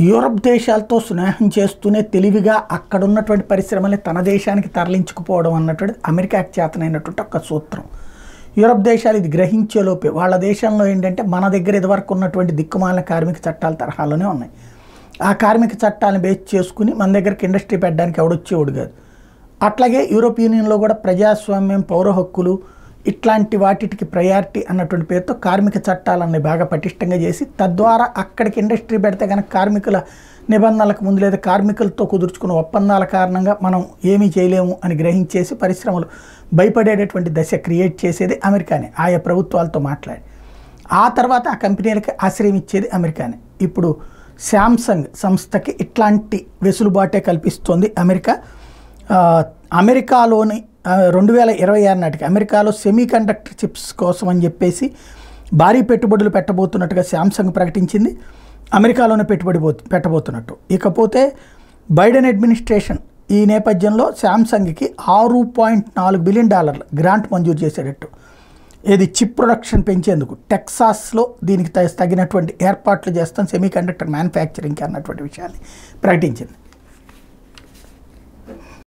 Europe దేశాలతో స్నేహం చేస్తూనే తెలివిగా అక్కడ ఉన్నటువంటి పరిశ్రమల్ని తన దేశానికి తరలించుకుపోవడం అన్నటువంటి అమెరికాకి చేతనైనటువంటి ఒక సూత్రం. యూరప్ దేశాలు ఇది గ్రహించేలోపే వాళ్ళ దేశంలో ఏంటంటే మన దగ్గర ఇదివరకు ఉన్నటువంటి దిక్కుమాలిన కార్మిక చట్టాల తరహాలోనే ఉన్నాయి. ఆ కార్మిక చట్టాలను బేస్ చేసుకుని మన దగ్గరికి ఇండస్ట్రీ పెట్టడానికి ఎవడొచ్చేవాడు కాదు. అట్లాగే యూరోప్ యూనియన్లో కూడా ప్రజాస్వామ్యం, పౌర హక్కులు ఇట్లాంటి వాటికి ప్రయారిటీ అన్నటువంటి పేరుతో కార్మిక చట్టాలన్నీ బాగా పటిష్టంగా చేసి తద్వారా అక్కడికి ఇండస్ట్రీ పెడితే కనుక కార్మికుల నిబంధనలకు ముందు లేదా కార్మికులతో కుదుర్చుకున్న ఒప్పందాల కారణంగా మనం ఏమీ చేయలేము అని గ్రహించేసి పరిశ్రమలు భయపడేటటువంటి దశ క్రియేట్ చేసేది అమెరికానే, ఆయా ప్రభుత్వాలతో మాట్లాడి. ఆ తర్వాత ఆ కంపెనీలకి ఆశ్రయం ఇచ్చేది అమెరికానే. ఇప్పుడు శాంసంగ్ సంస్థకి ఇట్లాంటి వెసులుబాటే కల్పిస్తోంది అమెరికా. అమెరికాలోని 2026 నాటికి అమెరికాలో సెమీ కండక్టర్ చిప్స్ కోసం అని చెప్పేసి భారీ పెట్టుబడులు పెట్టబోతున్నట్టుగా శాంసంగ్ ప్రకటించింది. అమెరికాలోనే పెట్టబోతున్నట్టు. ఇకపోతే బైడెన్ అడ్మినిస్ట్రేషన్ ఈ నేపథ్యంలో శాంసంగ్కి $6.4 బిలియన్ గ్రాంట్ మంజూరు చేసేటట్టు, ఇది చిప్ ప్రొడక్షన్ పెంచేందుకు టెక్సాస్లో దీనికి తగినటువంటి ఏర్పాట్లు చేస్తాం సెమీ కండక్టర్ మ్యానుఫ్యాక్చరింగ్కి అన్నటువంటి విషయాన్ని ప్రకటించింది.